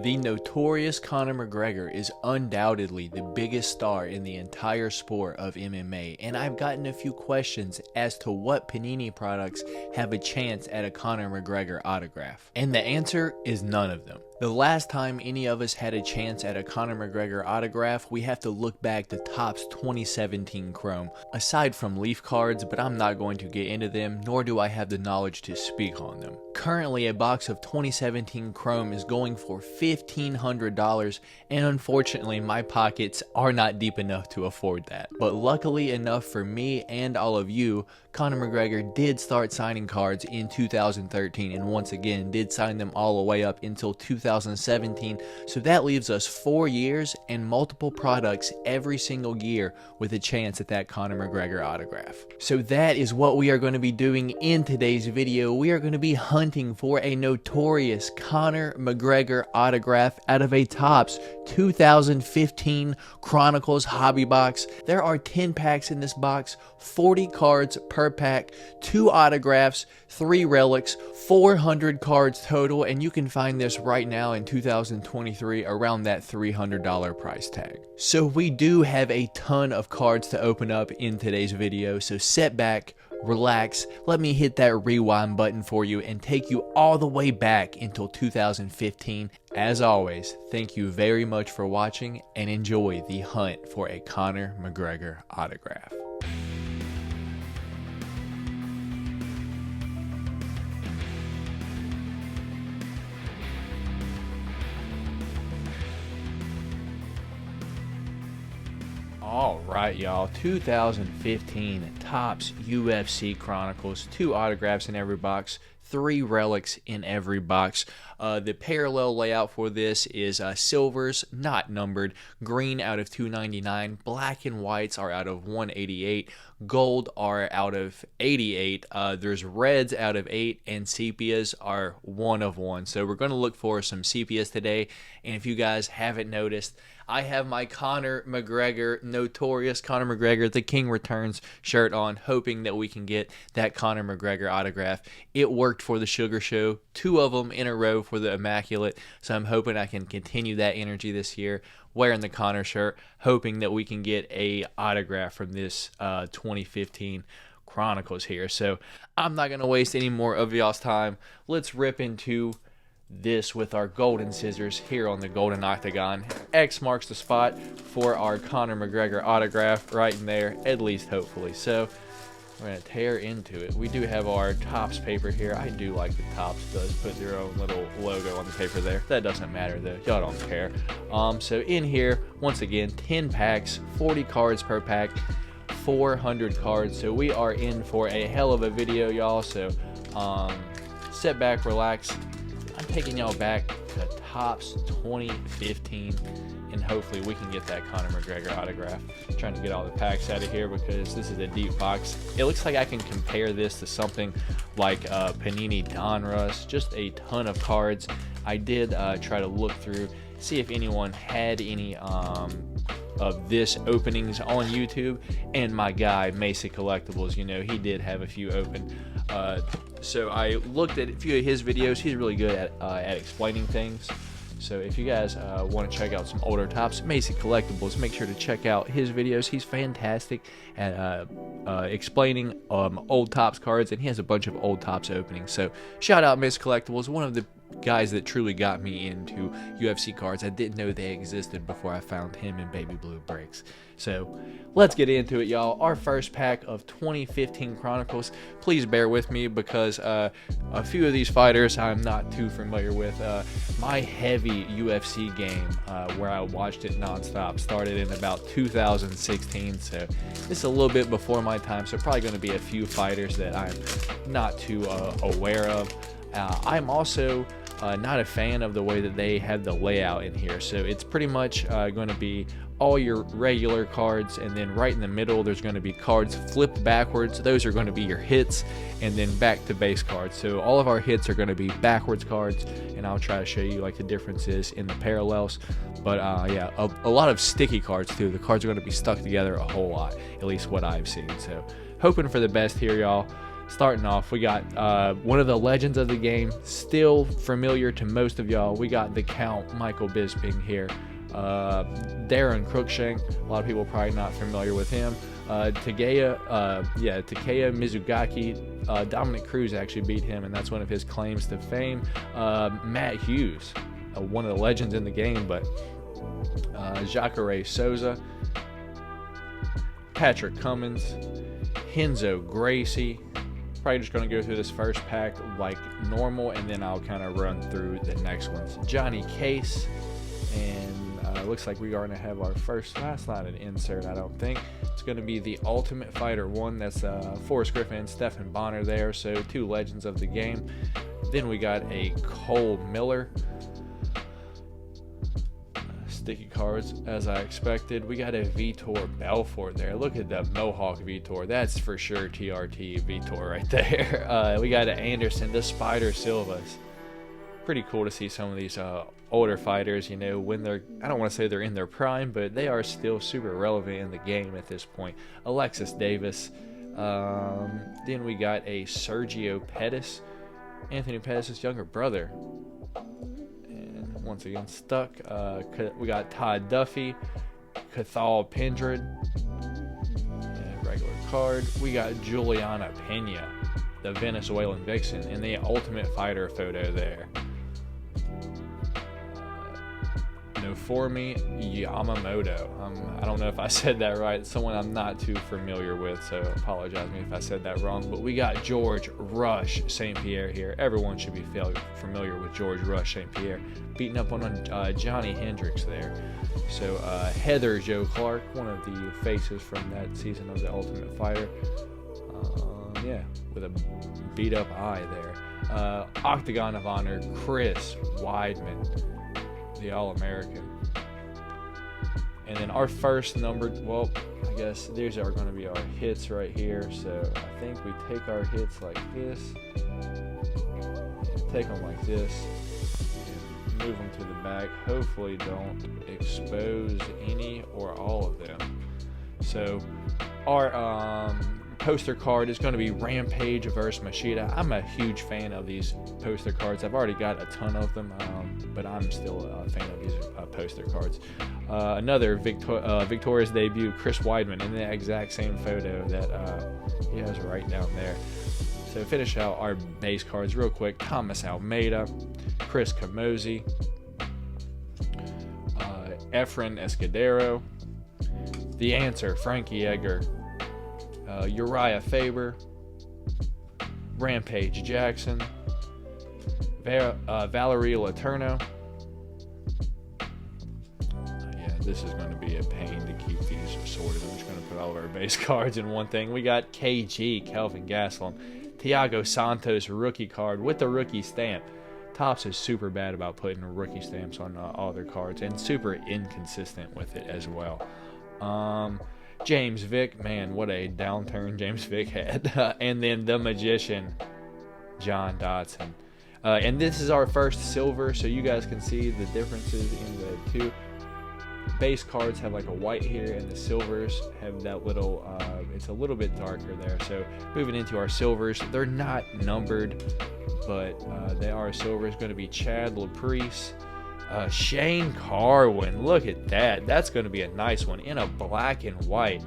The notorious Conor McGregor is undoubtedly the biggest star in the entire sport of MMA, and I've gotten a few questions as to what Panini products have a chance at a Conor McGregor autograph. And the answer is none of them. The last time any of us had a chance at a Conor McGregor autograph, we have to look back to Topps 2017 Chrome. Aside from leaf cards, but I'm not going to get into them, nor do I have the knowledge to speak on them. Currently, a box of 2017 Chrome is going for $1,500, and unfortunately my pockets are not deep enough to afford that. But luckily enough for me and all of you, Conor McGregor did start signing cards in 2013, and once again did sign them all the way up until 2017, so that leaves us 4 years and multiple products every single year with a chance at that Conor McGregor autograph. So that is what we are going to be doing in today's video. We are going to be hunting for a notorious Conor McGregor autograph out of a Topps 2015 Chronicles hobby box. There are 10 packs in this box, 40 cards per pack, 2 autographs, 3 relics, 400 cards total, and you can find this right now in 2023 around that $300 price tag. So we do have a ton of cards to open up in today's video, so sit back, relax, let me hit that rewind button for you and take you all the way back until 2015. As always, thank you very much for watching and enjoy the hunt for a Conor McGregor autograph. Alright y'all, 2015 Topps UFC Chronicles, 2 autographs in every box, 3 relics in every box. The parallel layout for this is silvers, not numbered, green out of 299, black and whites are out of 188, gold are out of 88, there's reds out of 8, and sepias are 1 of 1. So we're going to look for some sepias today, and if you guys haven't noticed, I have my Conor McGregor, notorious Conor McGregor, The King Returns shirt on, hoping that we can get that Conor McGregor autograph. It worked for the Sugar Show, 2 of them in a row for the Immaculate, so I'm hoping I can continue that energy this year, wearing the Conor shirt, hoping that we can get a autograph from this 2015 Chronicles here. So I'm not going to waste any more of y'all's time. Let's rip into this with our golden scissors here on the Golden Octagon. X marks the spot for our Conor McGregor autograph right in there, at least hopefully. So we're going to tear into it. We do have our Topps paper here. I do like the Topps does put their own little logo on the paper there. That doesn't matter though, y'all don't care. So in here, once again, 10 packs, 40 cards per pack, 400 cards. So we are in for a hell of a video, y'all. So sit back, relax. I'm taking y'all back to Topps 2015, and hopefully we can get that Conor McGregor autograph. I'm trying to get all the packs out of here because this is a deep box. It looks like I can compare this to something like Panini Donruss, just a ton of cards. I did try to look through, see if anyone had any of this openings on YouTube, and my guy Macy Collectibles, you know, he did have a few open. So I looked at a few of his videos. He's really good at explaining things. So if you guys want to check out some older Topps, Macy Collectibles, make sure to check out his videos. He's fantastic at explaining old Topps cards, and he has a bunch of old Topps openings. So shout out Macy Collectibles, one of the guys that truly got me into UFC cards. I didn't know they existed before I found him in Baby Blue Breaks. So let's get into it, y'all. Our first pack of 2015 Chronicles. Please bear with me because a few of these fighters I'm not too familiar with. My heavy UFC game, where I watched it nonstop, started in about 2016, so this is a little bit before my time, so probably going to be a few fighters that I'm not too aware of. I'm also not a fan of the way that they have the layout in here, so it's pretty much going to be all your regular cards, and then right in the middle there's going to be cards flipped backwards. Those are going to be your hits, and then back to base cards. So all of our hits are going to be backwards cards, and I'll try to show you like the differences in the parallels. But yeah, a lot of sticky cards too. The cards are going to be stuck together a whole lot, at least what I've seen. So hoping for the best here, y'all. Starting off, we got one of the legends of the game, still familiar to most of y'all. We got the Count, Michael Bisping here. Darren Cruikshank, a lot of people probably not familiar with him. Takeya Mizugaki, Dominic Cruz actually beat him, and that's one of his claims to fame. Matt Hughes, one of the legends in the game, but Jacare Souza, Patrick Cummins, Renzo Gracie. Probably just going to go through this first pack like normal, and then I'll kind of run through the next ones. Johnny Case, and looks like we are going to have our first, that's not an insert, I don't think. It's going to be the Ultimate Fighter 1. That's Forrest Griffin and Stephen Bonner there, so two legends of the game. Then we got a Cole Miller. Sticky cards, as I expected. We got a Vitor Belfort there. Look at the Mohawk Vitor. That's for sure TRT Vitor right there. We got an Anderson, the Spider Silvas. Pretty cool to see some of these older fighters, you know, when they're, I don't want to say they're in their prime, but they are still super relevant in the game at this point. Alexis Davis. Then we got a Sergio Pettis, Anthony Pettis' younger brother. Once again stuck. We got Todd Duffy, Cathal Pendred, and regular card. We got Juliana Pena, the Venezuelan vixen, in the Ultimate Fighter photo there. Nofumi Yamamoto. I don't know if I said that right. It's someone I'm not too familiar with, so apologize me if I said that wrong. But we got George Rush St. Pierre here. Everyone should be familiar with George Rush St. Pierre. Beating up on Johnny Hendricks there. So Heather Joe Clark, one of the faces from that season of the Ultimate Fighter. Yeah, with a beat up eye there. Octagon of Honor, Chris Weidman, the All-American. And then our first numbered, well, I guess these are going to be our hits right here. So I think we take our hits like this, take them like this, and move them to the back. Hopefully don't expose any or all of them. So our poster card is going to be Rampage versus Machida. I'm a huge fan of these poster cards. I've already got a ton of them, but I'm still a fan of these poster cards. Another Victoria's debut, Chris Weidman, in the exact same photo that he has right down there. So finish out our base cards real quick. Thomas Almeida, Chris Camozzi, Efren Escudero, The Answer, Frankie Edgar, Uriah Faber, Rampage Jackson, Valerie Letourneau. Yeah, this is going to be a pain to keep these sorted. I'm just going to put all of our base cards in one thing. We got KG, Kelvin Gastelum, Thiago Santos rookie card with the rookie stamp. Topps is super bad about putting rookie stamps on all their cards, and super inconsistent with it as well. James Vick, man, what a downturn James Vick had. And then the Magician, John Dodson. And this is our first silver, so you guys can see the differences in the two. Base cards have like a white here, and the silvers have that little, it's a little bit darker there. So moving into our silvers, they're not numbered, but they are silvers. Going to be Chad Laprice. Shane Carwin, look at that. That's going to be a nice one in a black and white.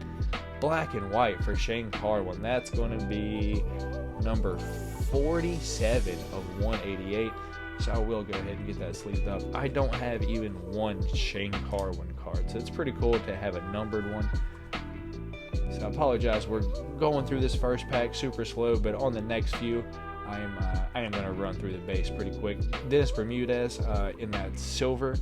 Black and white for Shane Carwin. That's going to be number 47 of 188. So I will go ahead and get that sleeved up. I don't have even one Shane Carwin card, so it's pretty cool to have a numbered one. So I apologize. We're going through this first pack super slow, but on the next few, I am going to run through the base pretty quick. Dennis Bermudez in that silver.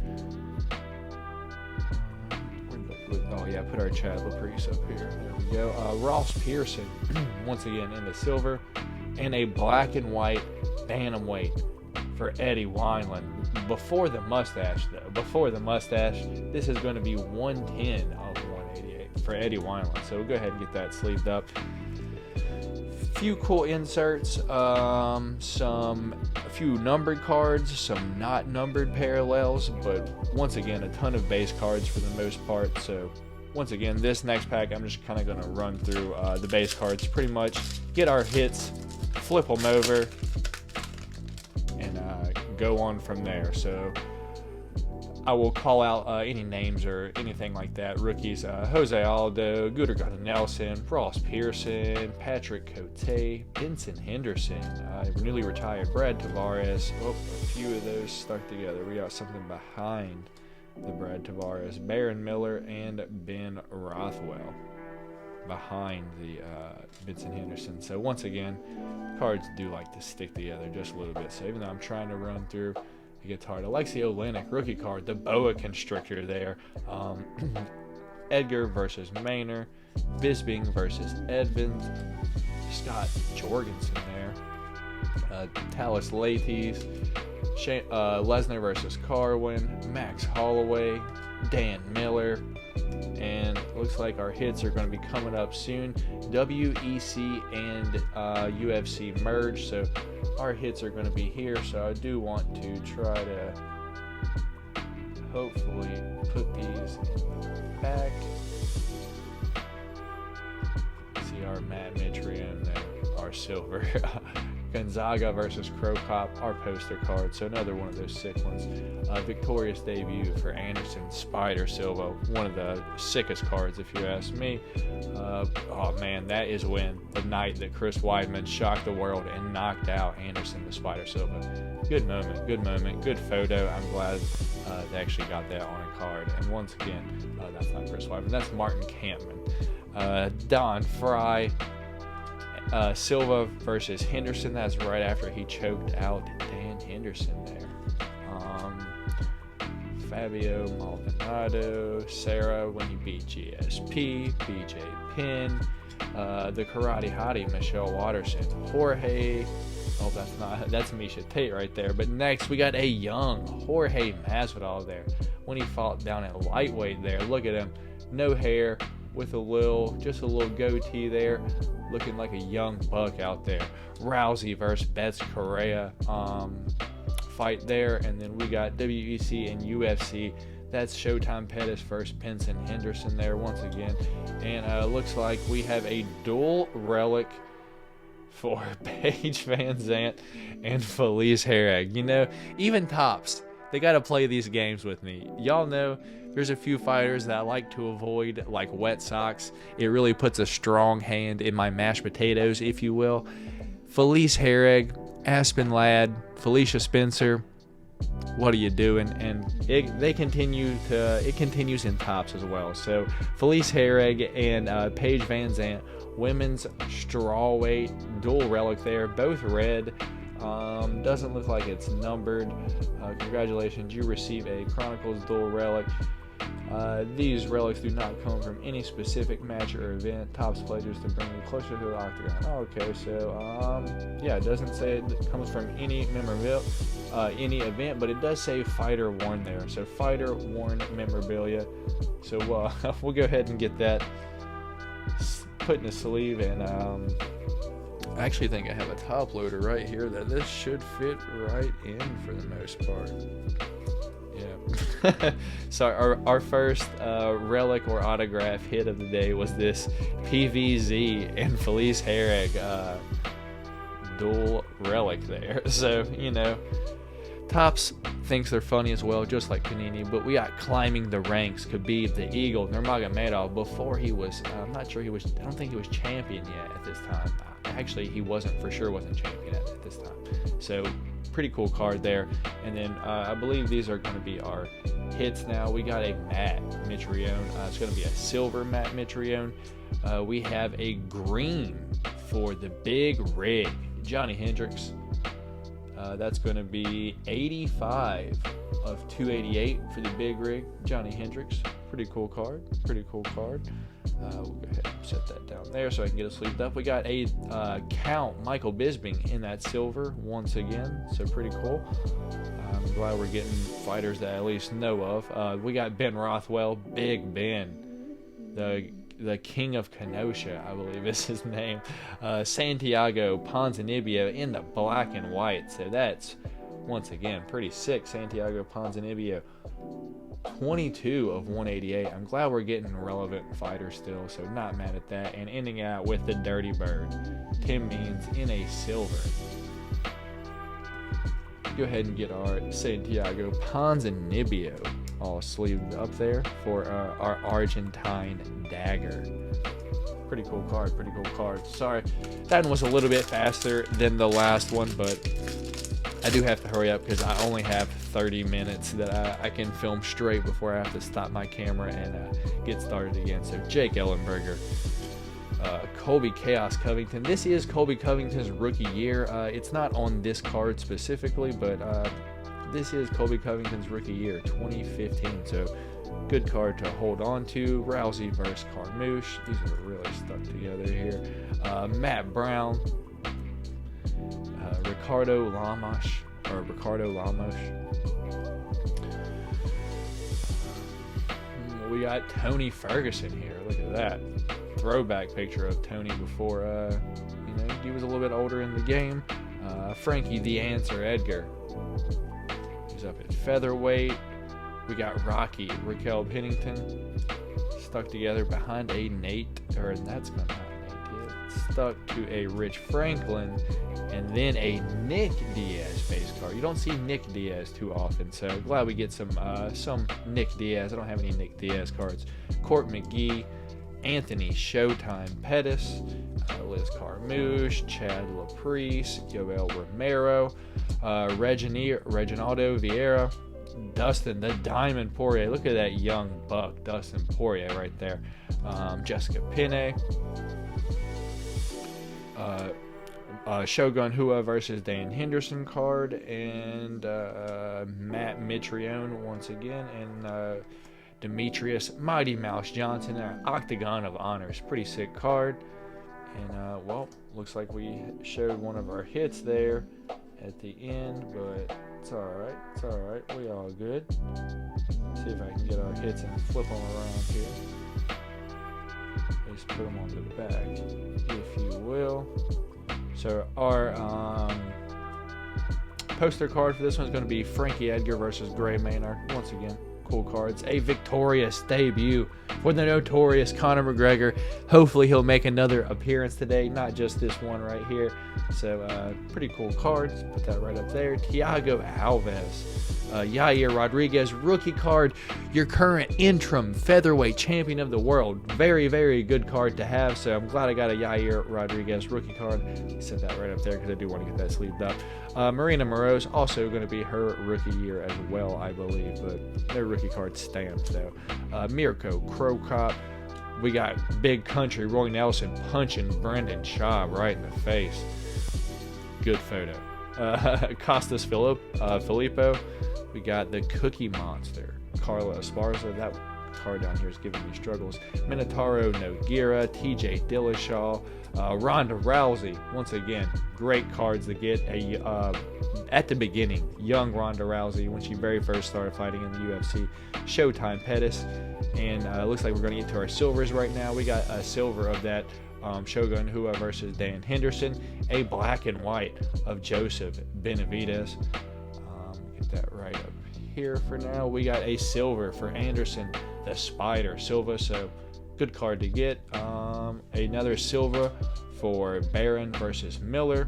Oh yeah, put our Chad Laprice up here. There we go. Ross Pearson, once again in the silver. And a black and white bantamweight for Eddie Wineland. Before the mustache, though. Before the mustache, this is going to be 110 of 188 for Eddie Wineland. So we'll go ahead and get that sleeved up. Few cool inserts, a few numbered cards, some not numbered parallels, but once again a ton of base cards for the most part. So once again, this next pack I'm just kind of going to run through the base cards, pretty much get our hits flip them over, and go on from there. So I will call out any names or anything like that. Rookies: Jose Aldo, Guder Nelson, Ross Pearson, Patrick Cote, Benson Henderson, newly retired Brad Tavares. Oh, a few of those stuck together. We got something behind the Brad Tavares. Baron Miller and Ben Rothwell behind the Benson Henderson. So once again, cards do like to stick together just a little bit. So even though I'm trying to run through, it gets hard. Alexi Olenek, rookie card, the Boa Constrictor there. Edgar versus Maynard, Bisping versus Edmonds, Scott Jorgensen there. Talis Lathes, Lesnar versus Carwin, Max Holloway, Dan Miller, and it looks like our hits are going to be coming up soon. WEC and UFC merge, so our hits are going to be here. So I do want to try to hopefully put these back. See our Matt Mitrione there, our silver. Gonzaga versus Crow Cop, our poster card. So another one of those sick ones. Victorious debut for Anderson Spider Silva, one of the sickest cards if you ask me. Oh man, that is when the night that Chris Weidman shocked the world and knocked out Anderson the Spider Silva. Good moment, good photo. I'm glad they actually got that on a card. And once again, that's not Chris Weidman, that's Martin Kampman. Don Fry, Silva versus Henderson. That's right after he choked out Dan Henderson there. Fabio Maldonado, Sarah when he beat GSP, BJ Penn, the Karate Hottie Michelle Watterson, Jorge. Oh, that's Misha Tate right there. But next we got a young Jorge Masvidal there when he fought down at lightweight there. Look at him, no hair, with just a little goatee there, looking like a young buck out there. Rousey versus Betts Correa fight there, and then we got WEC and UFC. That's Showtime Pettis versus Benson Henderson there once again, and looks like we have a dual relic for Paige Van Zandt and Felice Herrig. You know, even Topps, they got to play these games with me. Y'all know there's a few fighters that I like to avoid, like wet socks. It really puts a strong hand in my mashed potatoes, if you will. Felice Herrig, Aspen Ladd, Felicia Spencer, what are you doing? And it continues in Topps as well. So Felice Herrig and Paige Van Zandt, women's strawweight dual relic there, both red. Doesn't look like it's numbered. Congratulations, you receive a Chronicles dual relic. These relics do not come from any specific match or event. Topps pledges to bring you closer to the octagon. Okay, so yeah, it doesn't say it comes from any memorabilia, any event, but it does say fighter worn there. So fighter worn memorabilia. So we'll go ahead and get that put in the sleeve, and I actually think I have a top loader right here that this should fit right in for the most part. Yeah. So our first relic or autograph hit of the day was this PVZ and Felice Herrig dual relic there. So, you know, Topps thinks they're funny as well, just like Panini, but we got climbing the ranks. Khabib, the Eagle, Nurmagomedov, before he was, I don't think he was champion yet at this time. Actually, he wasn't champion at this time. So, pretty cool card there. And then I believe these are going to be our hits now. We got a Matt Mitrione. It's going to be a silver Matt Mitrione. We have a green for the Big Rig, Johnny Hendricks. That's going to be 85 of 288 for the Big Rig, Johnny Hendricks. Pretty cool card. We'll go ahead and set that down there so I can get it sleeved up. We got a Count Michael Bisping in that silver once again, so pretty cool. I'm glad we're getting fighters that I at least know of. We got Ben Rothwell, Big Ben, the King of Kenosha, I believe is his name. Santiago Ponzinibbio in the black and white, so that's once again pretty sick. Santiago Ponzinibbio. 22 of 188. I'm glad we're getting relevant fighters still, so not mad at that. And ending out with the Dirty Bird, Tim Means in a silver. Go ahead and get our Santiago Ponzinibbio all sleeved up there for our Argentine Dagger. Pretty cool card, pretty cool card. Sorry, that one was a little bit faster than the last one, but I do have to hurry up because I only have 30 minutes that I can film straight before I have to stop my camera and get started again. So Jake Ellenberger, Colby Chaos Covington. This is Colby Covington's rookie year. It's not on this card specifically, but this is Colby Covington's rookie year, 2015. So good card to hold on to. Rousey versus Carmouche. These are really stuck together here. Matt Brown. Ricardo Lamos. We got Tony Ferguson here. Look at that. Throwback picture of Tony before, he was a little bit older in the game. Frankie the Answer Edgar. He's up at featherweight. We got Rocky Raquel Pennington stuck together behind a Nate, or that's not Nate yet. Stuck to a Rich Franklin, and then a Nick Diaz base card. You don't see Nick Diaz too often, so glad we get some Nick Diaz. I don't have any Nick Diaz cards. Court McGee, Anthony Showtime Pettis, Liz Carmouche, Chad Laprice, Yoel Romero, Reginaldo Vieira, Dustin the Diamond Poirier. Look at that young buck, Dustin Poirier right there. Jessica Penne, Shogun Hua versus Dan Henderson card, and Matt Mitrione once again, and Demetrius Mighty Mouse Johnson, our Octagon of Honors. Pretty sick card. And well, looks like we showed one of our hits there at the end, but it's alright. It's alright. We all good. See if I can get our hits and flip them around here. Just put them on the back, if you will. So our poster card for this one is going to be Frankie Edgar versus Gray Maynard. Once again, cool cards. A victorious debut for the notorious Conor McGregor. Hopefully he'll make another appearance today, not just this one right here. So pretty cool cards. Put that right up there. Thiago Alves. Yair Rodriguez rookie card, your current interim featherweight champion of the world. Very, very good card to have. So I'm glad I got a Yair Rodriguez rookie card. Set that right up there because I do want to get that sleeved up. Marina Moroz, also going to be her rookie year as well, I believe, but their rookie card stamped though. Mirko Crow Cop. We got Big Country Roy Nelson punching Brendan Schaub right in the face. Good photo. Costas Filippo. We got the Cookie Monster, Carla Esparza. That card down here is giving me struggles. Minotauro Nogueira, TJ Dillashaw, Ronda Rousey. Once again, great cards to get. At the beginning, young Ronda Rousey when she very first started fighting in the UFC. Showtime Pettis. And looks like we're going to get to our silvers right now. We got a silver of that Shogun Hua versus Dan Henderson. A black and white of Joseph Benavidez. Get that right up here for now. We got a silver for Anderson the Spider Silva, so good card to get. Another silver for Barron versus Miller,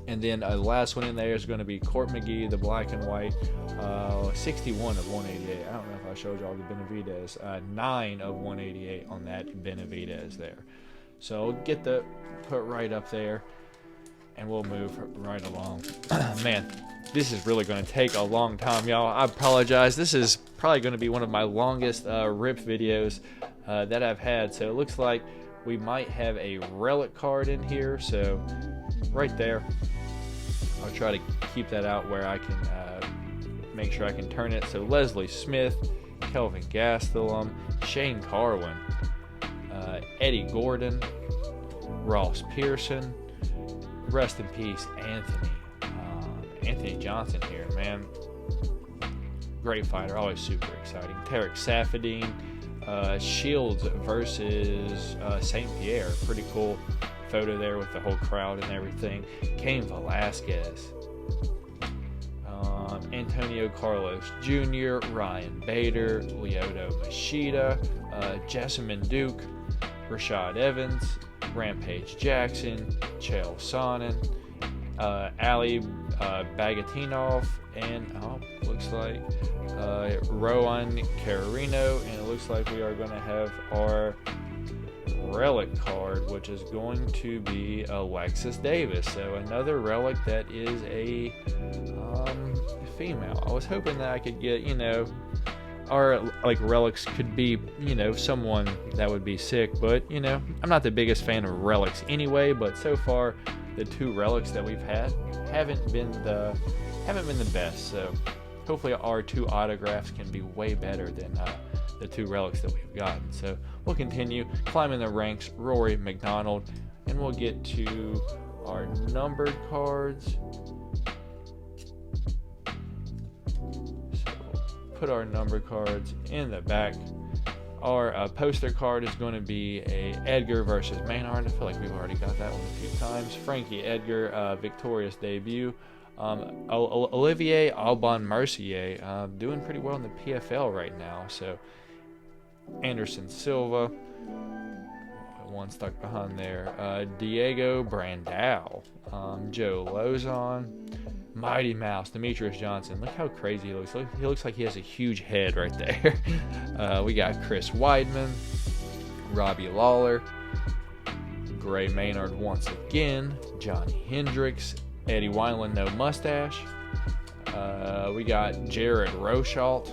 and then a last one in there is going to be Court McGee, the black and white, 61 of 188. I don't know if I showed y'all the Benavidez. 9 of 188 on that Benavidez there. So get the put right up there, and we'll move right along. Man, this is really going to take a long time, y'all. I apologize. This is probably going to be one of my longest rip videos that I've had. So it looks like we might have a relic card in here. So right there, I'll try to keep that out where I can make sure I can turn it. So Leslie Smith, Kelvin Gastelum, Shane Carwin, Eddie Gordon, Ross Pearson. Rest in peace, Anthony Johnson here, man. Great fighter, always super exciting. Tarek Safadine, Shields versus St. Pierre. Pretty cool photo there with the whole crowd and everything. Cain Velasquez. Antonio Carlos Jr., Ryan Bader, Lyoto Machida, Jessamine Duke, Rashad Evans, Rampage Jackson, Chael Sonnen, Ali Bagatinov, and looks like Rowan Carrino, and it looks like we are going to have our relic card, which is going to be Alexis Davis. So another relic that is a female. I was hoping that I could get, our like relics could be, someone that would be sick, but I'm not the biggest fan of relics anyway. But so far, the two relics that we've had haven't been the best. So hopefully our two autographs can be way better than the two relics that we've gotten. So we'll continue climbing the ranks. Rory McDonald, and we'll get to our numbered cards. So we'll put our numbered cards in the back. Our poster card is going to be a Edgar versus Maynard. I feel like we've already got that one a few times. Frankie Edgar, victorious debut. Olivier Aubin-Mercier, doing pretty well in the PFL right now. So Anderson Silva, one stuck behind there. Diego Brandao, Joe Lozon, Mighty Mouse, Demetrius Johnson. Look how crazy he looks. He looks like he has a huge head right there. We got Chris Weidman, Robbie Lawler, Gray Maynard once again, Johnny Hendricks, Eddie Wineland, no mustache. We got Jared Rosholt,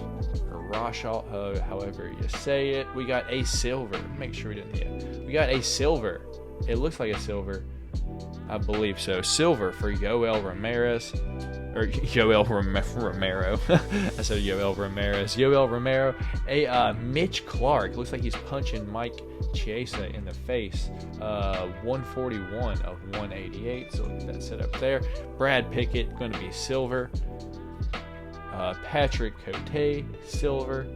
or Rosholt, however you say it. We got a silver. Make sure we didn't hit. We got a silver. It looks like a silver. I believe so. Silver for Yoel Ramirez. Or Yoel Romero. I said Yoel Ramirez. Yoel Romero. A Mitch Clark. Looks like he's punching Mike Chiesa in the face. 141 of 188. So look at that set up there. Brad Pickett going to be silver. Patrick Cote, silver.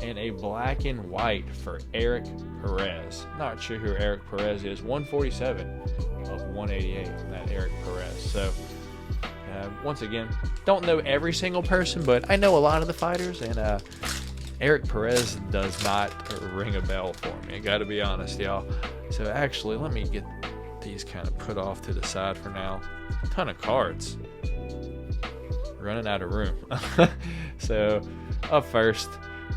And a black and white for Eric Perez. Not sure who Eric Perez is. 147 of 188 from that Eric Perez. So once again, don't know every single person, but I know a lot of the fighters, and Eric Perez does not ring a bell for me. I got to be honest, y'all. So actually, let me get these kind of put off to the side for now. A ton of cards. Running out of room. So up first,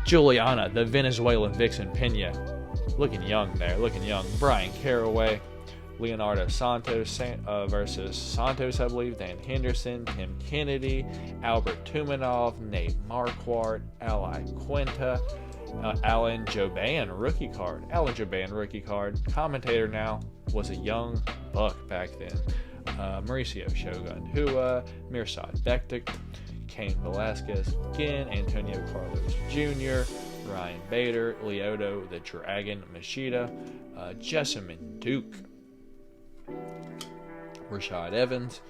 Juliana, the Venezuelan Vixen Pena. Looking young there, looking young. Brian Caraway. Leonardo Santos versus Santos, I believe. Dan Henderson, Tim Kennedy, Albert Tumanov, Nate Marquardt, Ali Quinta, Alan Jouban, rookie card. Alan Jouban, rookie card. Commentator now, was a young buck back then. Mauricio Shogun Hua, Mirsad Bektik, Cain Velasquez again, Antonio Carlos Jr., Ryan Bader, Lyoto the Dragon Machida, Jessamine Duke, Rashad Evans,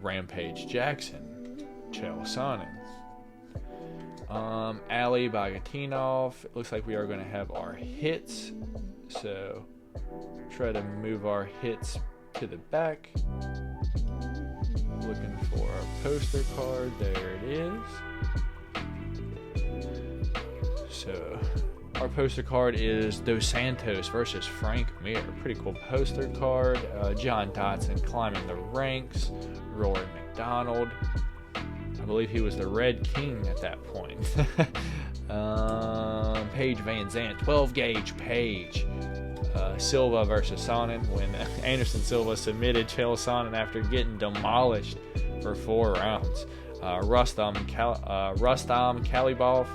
Rampage Jackson, Chael Sonnen, Ali Bagatinov. It looks like we are going to have our hits, so try to move our hits to the back. Looking for our poster card. There it is. So our poster card is Dos Santos versus Frank Mir. Pretty cool poster card. John Dotson climbing the ranks. Rory McDonald. I believe he was the Red King at that point. Paige Van Zandt. 12 gauge Paige. Silva versus Sonnen, when Anderson Silva submitted Chael Sonnen after getting demolished for 4 rounds. Rustam Kalibov,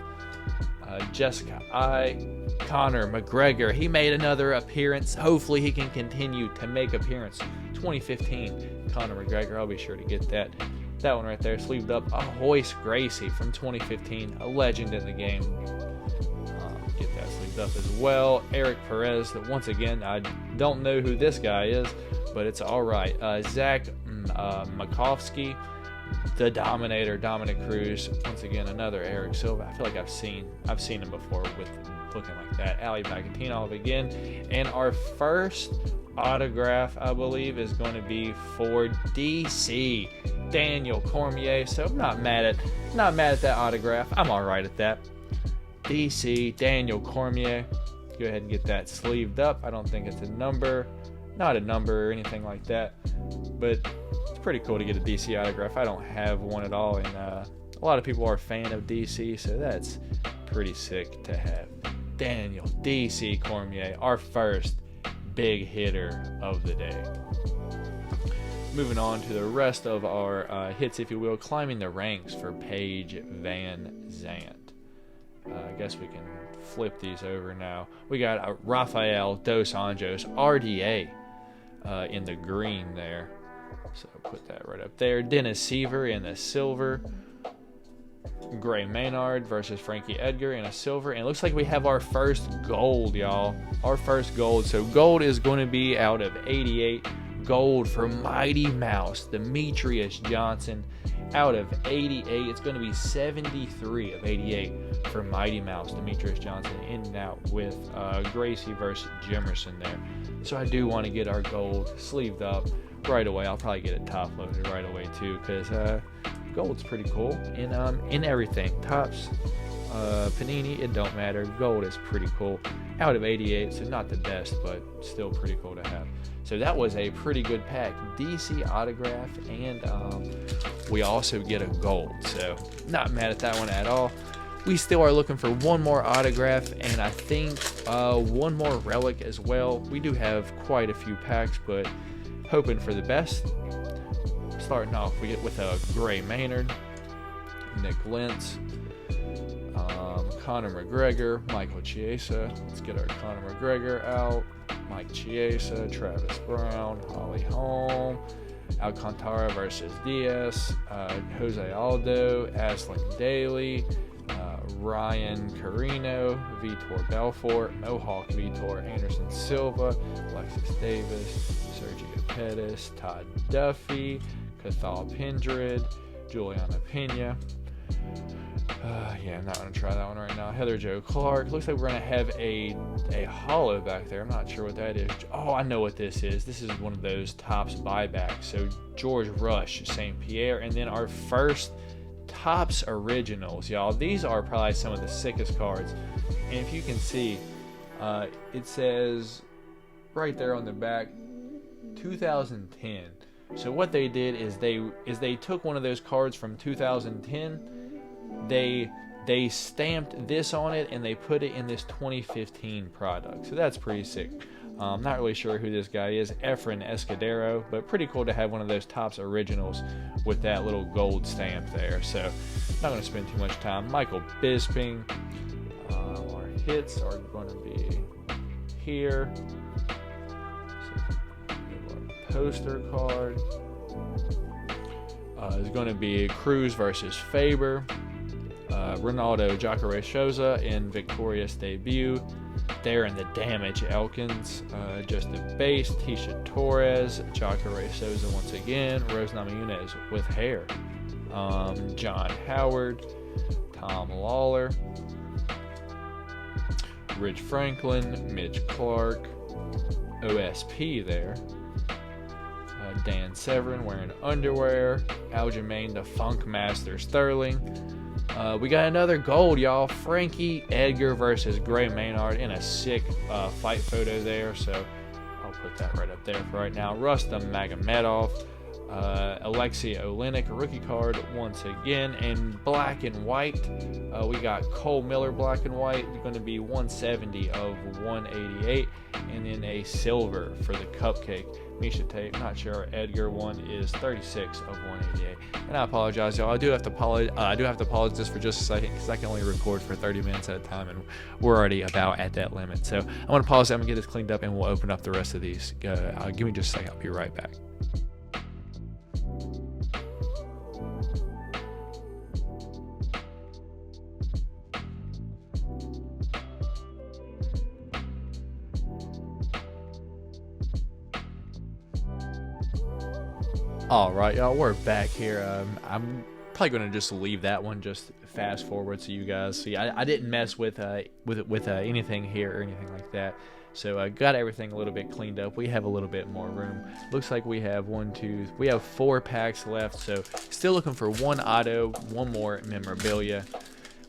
Jessica I, Conor McGregor. He made another appearance. Hopefully he can continue to make appearance. 2015 Conor McGregor. I'll be sure to get that one right there sleeved up. Hoist Gracie from 2015, a legend in the game. Get that sleeved up as well. Eric Perez, once again, I don't know who this guy is, but it's all right. Zach Makovsky, the Dominator, Dominic Cruz. Once again, another Eric Silva. I feel like I've seen him before with looking like that. Ali Bagatinov again. And our first autograph, I believe, is going to be for DC. Daniel Cormier. So I'm not mad at that autograph. I'm all right at that. DC Daniel Cormier. Go ahead and get that sleeved up. I don't think it's a number, not a number or anything like that, but it's pretty cool to get a DC autograph. I don't have one at all, and a lot of people are a fan of DC, so that's pretty sick to have. Daniel DC Cormier, our first big hitter of the day. Moving on to the rest of our hits, if you will, climbing the ranks for Paige Van Zandt. I guess we can flip these over now. We got Rafael Dos Anjos, RDA, in the green there. So put that right up there. Dennis Seaver in the silver. Gray Maynard versus Frankie Edgar in a silver. And it looks like we have our first gold, y'all. Our first gold. So gold is going to be out of 88. Gold for Mighty Mouse, Demetrius Johnson, out of 88. It's going to be 73 of 88 for Mighty Mouse, Demetrius Johnson, in and out with Gracie versus Jimerson there. So I do want to get our gold sleeved up right away. I'll probably get it top loaded right away too, because gold's pretty cool in everything. Topps, Panini, it don't matter. Gold is pretty cool. Out of 88, so not the best, but still pretty cool to have. So that was a pretty good pack. DC autograph, and we also get a gold. So not mad at that one at all. We still are looking for one more autograph, and I think one more relic as well. We do have quite a few packs, but hoping for the best. Starting off, we get with a Gray Maynard, Nick Lentz, Conor McGregor, Michael Chiesa. Let's get our Conor McGregor out. Mike Chiesa, Travis Brown, Holly Holm, Alcantara versus Diaz, Jose Aldo, Aslan Daly, Ryan Carino, Vitor Belfort, Mohawk Vitor, Anderson Silva, Alexis Davis, Sergio Pettis, Todd Duffy, Cathal Pendred, Juliana Pena. Yeah, I'm not going to try that one right now. Heather Jo Clark. Looks like we're going to have a hollow back there. I'm not sure what that is. Oh, I know what this is. This is one of those Topps buybacks. So George Rush, St. Pierre, and then our first Topps Originals, y'all. These are probably some of the sickest cards. And if you can see, it says right there on the back, 2010. So what they did is they took one of those cards from 2010. They stamped this on it and they put it in this 2015 product. So that's pretty sick. I'm not really sure who this guy is, Efren Escudero, but pretty cool to have one of those Topps Originals with that little gold stamp there. So not going to spend too much time. Michael Bisping. Our hits are going to be here. So our poster card is going to be Cruz versus Faber. Ronaldo Jacare Souza in victorious debut. There in the damage, Elkins. Justin Base, Tisha Torres, Jacare Souza once again. Rose Namajunas with hair. John Howard, Tom Lawler, Rich Franklin, Mitch Clark, OSP there. Dan Severin wearing underwear. Aljamain the Funk Master Sterling. We got another gold, y'all. Frankie Edgar versus Gray Maynard in a sick fight photo there. So I'll put that right up there for right now. Rustam Magomedov. Alexei Olenek, a rookie card once again. And black and white, we got Cole Miller black and white. It's going to be 170 of 188. And then a silver for the cupcake. Misha Tate, not sure. Our Edgar one is 36 of 188. And I apologize, y'all. I do have to apologize for just a second because I can only record for 30 minutes at a time, and we're already about at that limit. So I'm going to pause. I'm going to get this cleaned up, and we'll open up the rest of these. Give me just a second. I'll be right back. All right, y'all, we're back here. I'm probably going to just leave that one, just fast forward so you guys see. I didn't mess with anything here or anything like that. So got everything a little bit cleaned up. We have a little bit more room. Looks like we have we have 4 packs left. So still looking for 1 auto, 1 more memorabilia.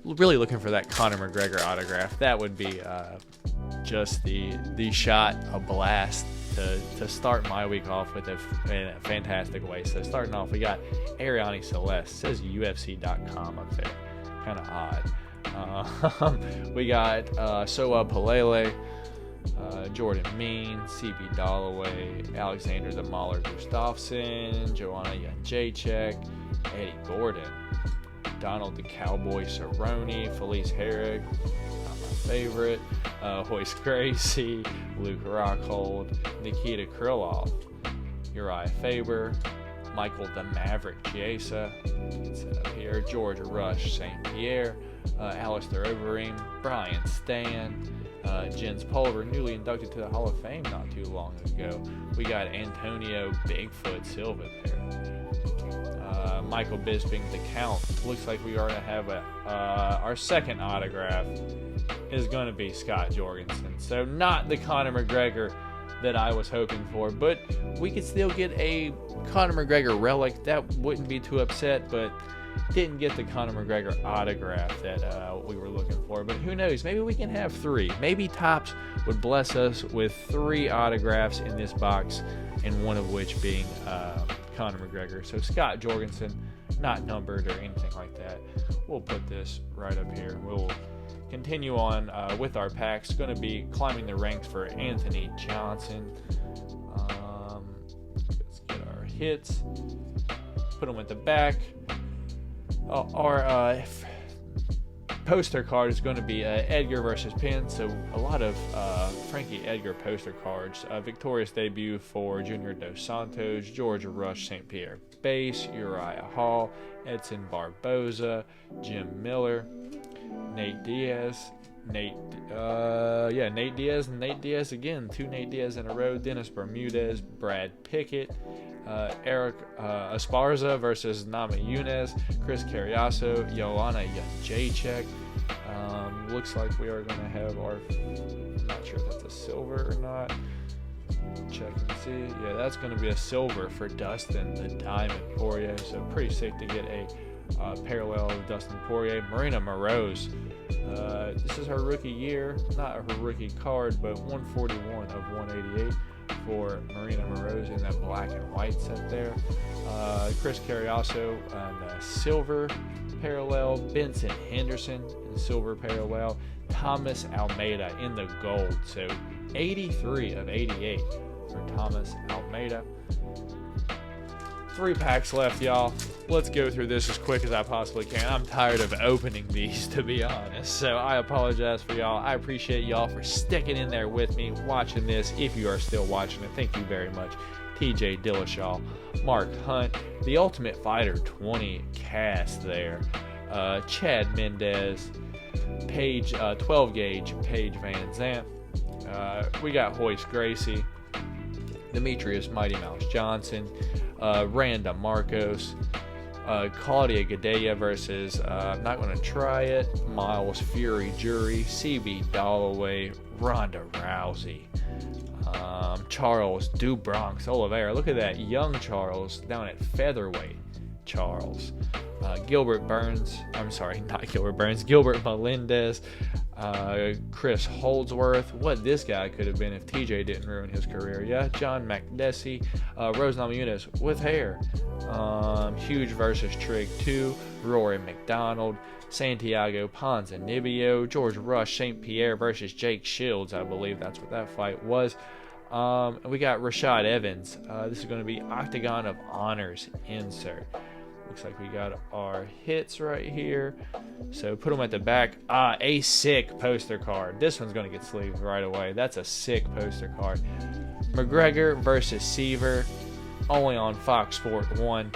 Really looking for that Conor McGregor autograph. That would be just the shot, a blast to start my week off with in a fantastic way. So starting off, we got Ariane Celeste. Says UFC.com up there. Kind of odd. We got Soa Palele, Jordan Mean, CB Dalloway, Alexander the Mauler Gustafsson, Joanna Jędrzejczyk, Eddie Gordon, Donald the Cowboy Cerrone, Felice Herrig, not my favorite, Hoist Gracie, Luke Rockhold, Nikita Krylov, Uriah Faber, Michael the Maverick Chiesa, set up here, George Rush St. Pierre, Alistair Overeem, Brian Stan, Jens Pulver, newly inducted to the Hall of Fame not too long ago. We got Antonio Bigfoot Silva there. Michael Bisping the Count. Looks like we are going to have our second autograph is going to be Scott Jorgensen. So not the Conor McGregor that I was hoping for, but we could still get a Conor McGregor relic. That wouldn't be too upset, but didn't get the Conor McGregor autograph that we were looking for. But who knows? Maybe we can have 3. Maybe Topps would bless us with 3 autographs in this box, and one of which being Conor McGregor. So Scott Jorgensen, not numbered or anything like that. We'll put this right up here. We'll continue on with our packs. Going to be climbing the ranks for Anthony Johnson. Let's get our hits. Put them at the back. Our poster card is going to be Edgar versus Penn, so a lot of Frankie Edgar poster cards. Victorious debut for Junior Dos Santos, George Rush St. Pierre base, Uriah Hall, Edson Barboza, Jim Miller, Nate Diaz, Nate Diaz and Nate Diaz again, 2 Nate Diaz in a row, Dennis Bermudez, Brad Pickett, Eric Esparza versus Nama Yunez, Chris Carriasso, Joanna Jędrzejczyk. Looks like we are going to have I'm not sure if that's a silver or not. Check and see. Yeah, that's going to be a silver for Dustin the Diamond Poirier. So pretty sick to get a parallel of Dustin Poirier. Marina Moroz. This is her rookie year. Not her rookie card, but 141 of 188 for Marina Moroz in that black and white set there. Chris Carriasso on the silver parallel. Benson Henderson in the silver parallel. Thomas Almeida in the gold. So 83 of 88 for Thomas Almeida. 3 packs left, y'all. Let's go through this as quick as I possibly can. I'm tired of opening these, to be honest. So I apologize for y'all. I appreciate y'all for sticking in there with me, watching this. If you are still watching it, thank you very much. TJ Dillashaw, Mark Hunt, The Ultimate Fighter 20 cast there. Chad Mendez, Paige, 12 gauge Paige Van Zandt. We got Hoist Gracie, Demetrius Mighty Mouse Johnson, Randa Marcos, Claudia Gadelha versus, I'm not going to try it, Miles Fury Jury, CB Dalloway, Ronda Rousey, Charles Do Bronx Oliveira. Look at that, young Charles down at featherweight Charles. Gilbert Melendez, Chris Holdsworth. What this guy could have been if TJ didn't ruin his career. Yeah, John McDessie, Rose Namajunas with hair. Huge versus Trig 2, Rory McDonald, Santiago Ponzinibbio, George Rush St. Pierre versus Jake Shields. I believe that's what that fight was. We got Rashad Evans. This is going to be Octagon of Honors insert. Looks like we got our hits right here. So put them at the back. A sick poster card. This one's going to get sleeved right away. That's a sick poster card. McGregor versus Seaver. Only on Fox Sport 1.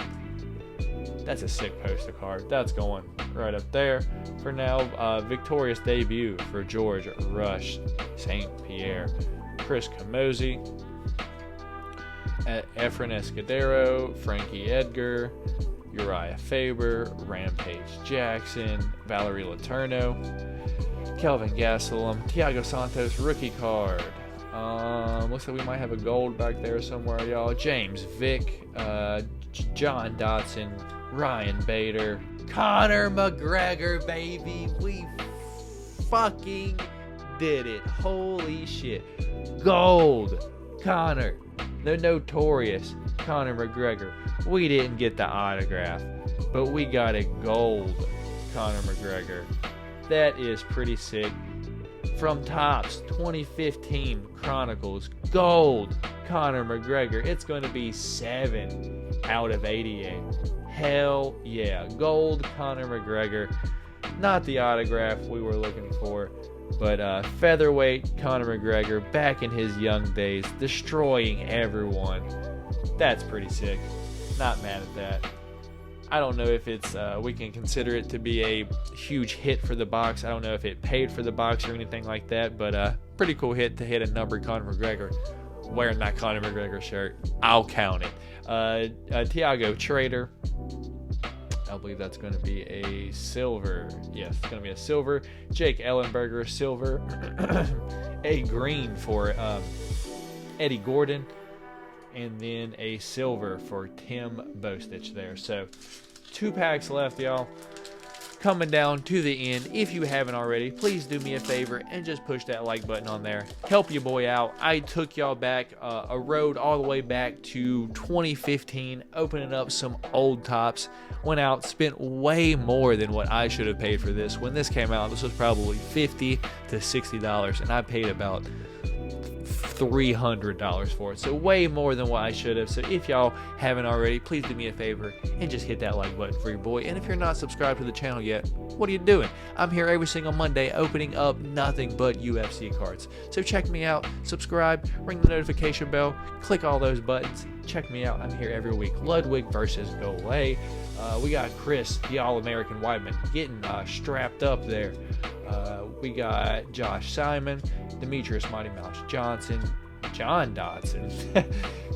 That's a sick poster card. That's going right up there. For now, victorious debut for George Rush St. Pierre. Chris Camozzi. Efren Escudero. Frankie Edgar. Uriah Faber, Rampage Jackson, Valerie Letourneau, Kelvin Gastelum, Thiago Santos rookie card. Looks like we might have a gold back there somewhere, y'all. James Vick, John Dotson, Ryan Bader, Conor McGregor, baby. We fucking did it. Holy shit. Gold. Conor. The notorious Conor McGregor. We didn't get the autograph, but we got a gold Conor McGregor. That is pretty sick. From Topps 2015 Chronicles, gold Conor McGregor. It's going to be 7 out of 88. Hell yeah. Gold Conor McGregor. Not the autograph we were looking for, but featherweight Conor McGregor back in his young days, destroying everyone. That's pretty sick. Not mad at that. I don't know if it's we can consider it to be a huge hit for the box. I don't know if it paid for the box or anything like that, but pretty cool hit to hit a numbered Conor McGregor wearing that Conor McGregor shirt. I'll count it. Tiago Trader. I believe that's going to be a silver. Yes, it's going to be a silver. Jake Ellenberger, silver. A green for Eddie Gordon. And then a silver for Tim Bostich there. So 2 packs left, y'all. Coming down to the end. If you haven't already, please do me a favor and just push that like button on there. Help your boy out. I took y'all back a road all the way back to 2015, opening up some old Topps. Went out, spent way more than what I should have paid for this. When this came out, this was probably $50 to $60, and I paid about $300 for it, so way more than what I should have. So if y'all haven't already, please do me a favor and just hit that like button for your boy. And if you're not subscribed to the channel yet, what are you doing? I'm here every single Monday opening up nothing but UFC cards, so check me out, subscribe, ring the notification bell, click all those buttons, check me out. I'm here every week. Ludwig versus Golay. We got Chris, the All-American Whiteman, getting strapped up there. We got Josh Simon, Demetrius Mighty Mouse Johnson, John Dodson,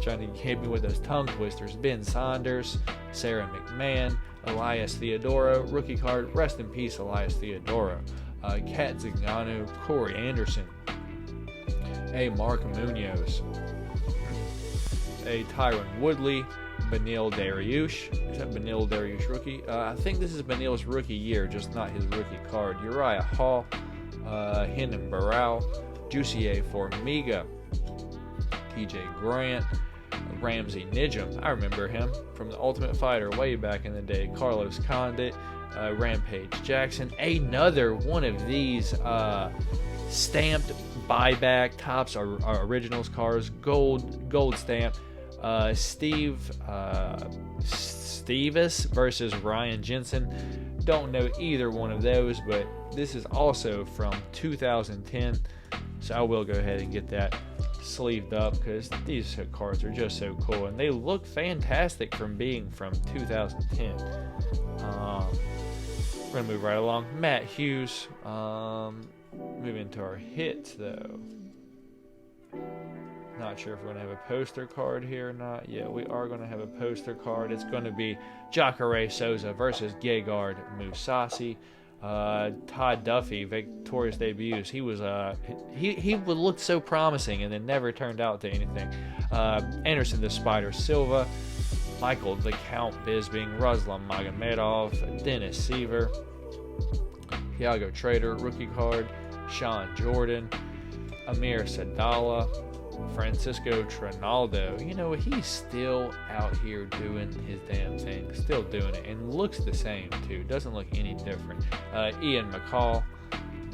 trying to hit me with those tongue twisters, Ben Saunders, Sarah McMahon, Elias Theodoro, rookie card, rest in peace Elias Theodoro, Kat Zingano, Corey Anderson, a Mark Munoz, a Tyron Woodley, Benil Dariush. Is that Benil Dariush rookie? I think this is Benil's rookie year, just not his rookie card. Uriah Hall, Hendon Barral, Jussier Formiga, TJ Grant, Ramsey Nijum. I remember him from the Ultimate Fighter way back in the day. Carlos Condit, Rampage Jackson. Another one of these stamped buyback Topps originals cards, gold stamp. Steve Stevis versus Ryan Jensen. Don't know either one of those, but this is also from 2010, so I will go ahead and get that sleeved up because these cards are just so cool and they look fantastic from being from 2010. We're gonna move right along. Matt Hughes. Moving to our hits though. Not sure if we're going to have a poster card here or not. Yeah, we are going to have a poster card. It's going to be Jacare Souza versus Gegard Mousasi. Todd Duffy, victorious debuts. He was he looked so promising and then never turned out to anything. Anderson the Spider Silva, Michael the Count Bisping, Ruslan Magomedov, Dennis Seaver, Thiago Trader rookie card, Sean Jordan, Amir Sadala, Francisco Trinaldo. You know, he's still out here doing his damn thing, still doing it, and looks the same too, doesn't look any different. Ian McCall,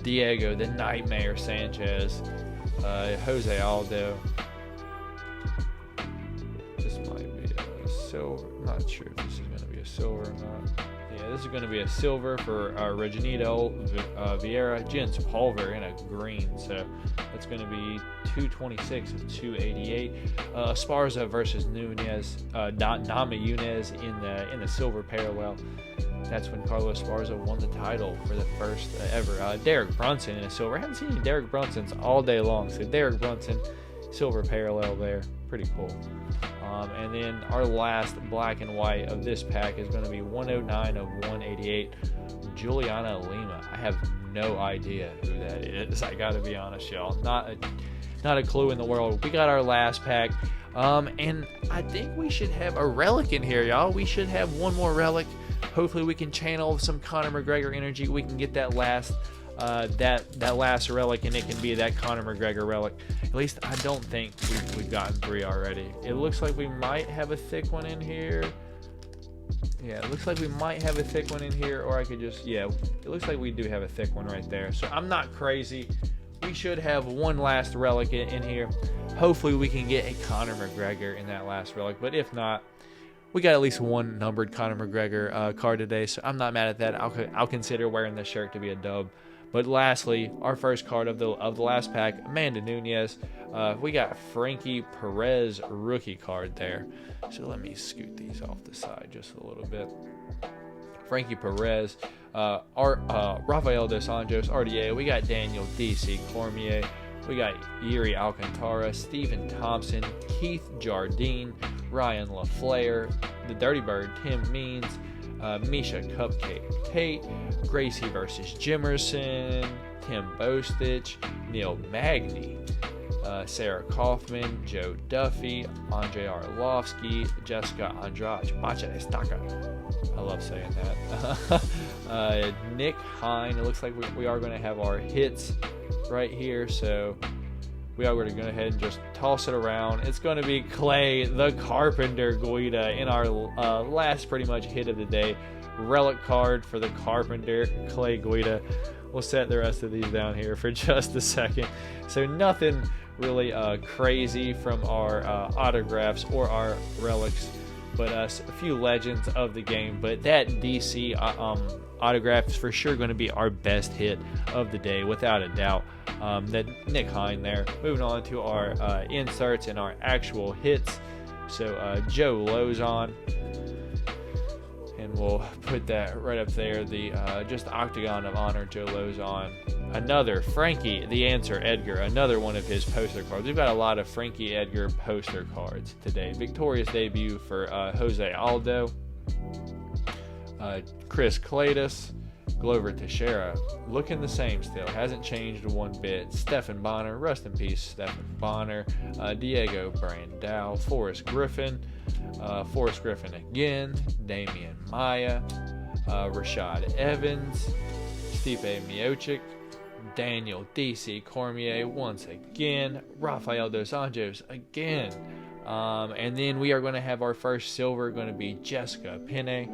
Diego the Nightmare Sanchez, Jose Aldo. This might be a silver, not sure if this is going to be a silver or not. Yeah, this is going to be a silver for Reginito Vieira, Jens Pulver in a green, so that's going to be 226 of 288. Esparza versus Nunez, Nama Yunez in the silver parallel. That's when Carlos Esparza won the title for the first ever. Derek Brunson in a silver. I haven't seen any Derek Brunsons all day long, so Derek Brunson, silver parallel there. Pretty cool. And then our last black and white of this pack is going to be 109 of 188, Juliana Lima. I have no idea who that is. I got to be honest, y'all. Not a clue in the world. We got our last pack. And I think we should have a relic in here, y'all. We should have one more relic. Hopefully we can channel some Conor McGregor energy. We can get that last that last relic, and it can be that Conor McGregor relic. At least I don't think we've gotten 3 already. It looks like we might have a thick one in here. Yeah, it looks like we might have a thick one in here, or I could just, yeah, it looks like we do have a thick one right there. So I'm not crazy. We should have one last relic in here. Hopefully we can get a Conor McGregor in that last relic, but if not, we got at least one numbered Conor McGregor card today, so I'm not mad at that. I'll consider wearing this shirt to be a dub. But lastly, our first card of the last pack, Amanda Nunes. We got Frankie Perez rookie card there. So let me scoot these off the side just a little bit. Frankie Perez, Rafael Dos Anjos, RDA. We got Daniel DC Cormier. We got Yuri Alcantara, Stephen Thompson, Keith Jardine, Ryan LaFleur, the Dirty Bird, Tim Means, Misha Cupcake Tate, Gracie versus Jimerson, Tim Bostich, Neil Magny, Sarah Kaufman, Joe Duffy, Andre Arlovsky, Jessica Andrade, Bacha Estaca. I love saying that. Nick Hine. It looks like we are going to have our hits right here, so we are going to go ahead and just toss it around. It's going to be Clay the Carpenter Guida in our last pretty much hit of the day. Relic card for the Carpenter Clay Guida. We'll set the rest of these down here for just a second. So nothing really crazy from our autographs or our relics, but a few legends of the game. But that DC autograph is for sure going to be our best hit of the day, without a doubt. That Nick Hine there. Moving on to our inserts and our actual hits. So Joe Lozon, and we'll put that right up there. The just Octagon of Honor, Joe Lozon. Another Frankie the Answer Edgar, another one of his poster cards. We've got a lot of Frankie Edgar poster cards today. Victorious debut for Jose Aldo, Chris Cladis, Glover Teixeira, looking the same still, hasn't changed one bit. Stephan Bonner, rest in peace, Stephan Bonner. Diego Brandao, Forrest Griffin again, Damian Maya, Rashad Evans, Stipe Miocic, Daniel DC Cormier once again, Rafael Dos Anjos again, and then we are going to have our first silver, going to be Jessica Penne.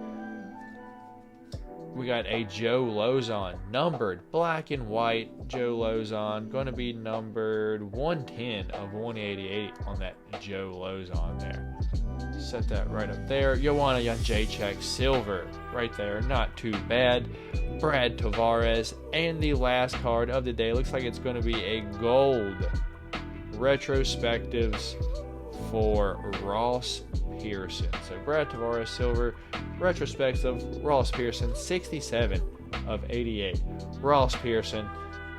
We got a Joe Lozon, numbered black and white Joe Lozon, going to be numbered 110 of 188 on that Joe Lozon there. Set that right up there. Joanna Jędrzejczyk, silver, right there, not too bad. Brad Tavares, and the last card of the day, looks like it's going to be a gold retrospectives for Ross Pearson. So Brad Tavares, silver, retrospective, Ross Pearson, 67 of 88. Ross Pearson,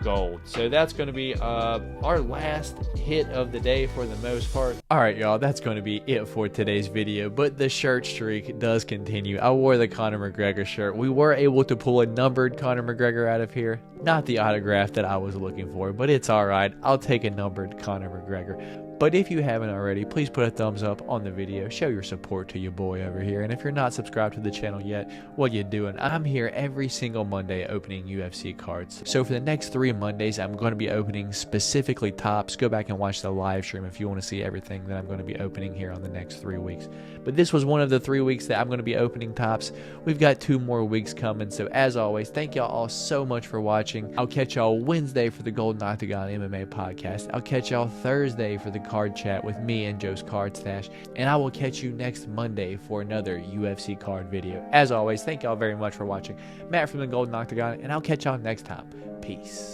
gold. So that's going to be our last hit of the day for the most part. Alright y'all, that's going to be it for today's video, but the shirt streak does continue. I wore the Conor McGregor shirt. We were able to pull a numbered Conor McGregor out of here. Not the autograph that I was looking for, but it's alright. I'll take a numbered Conor McGregor. But if you haven't already, please put a thumbs up on the video. Show your support to your boy over here. And if you're not subscribed to the channel yet, what you doing? I'm here every single Monday opening UFC cards. So for the next 3 Mondays, I'm going to be opening specifically Topps. Go back and watch the live stream if you want to see everything that I'm going to be opening here on the next 3 weeks. But this was one of the 3 weeks that I'm going to be opening Topps. We've got 2 more weeks coming. So as always, thank y'all all so much for watching. I'll catch y'all Wednesday for the Golden Octagon MMA podcast. I'll catch y'all Thursday for the card chat with me and Joe's Card Stash, and I will catch you next Monday for another UFC card video. As always, thank y'all very much for watching. Matt from the Golden Octagon, and I'll catch y'all next time. Peace.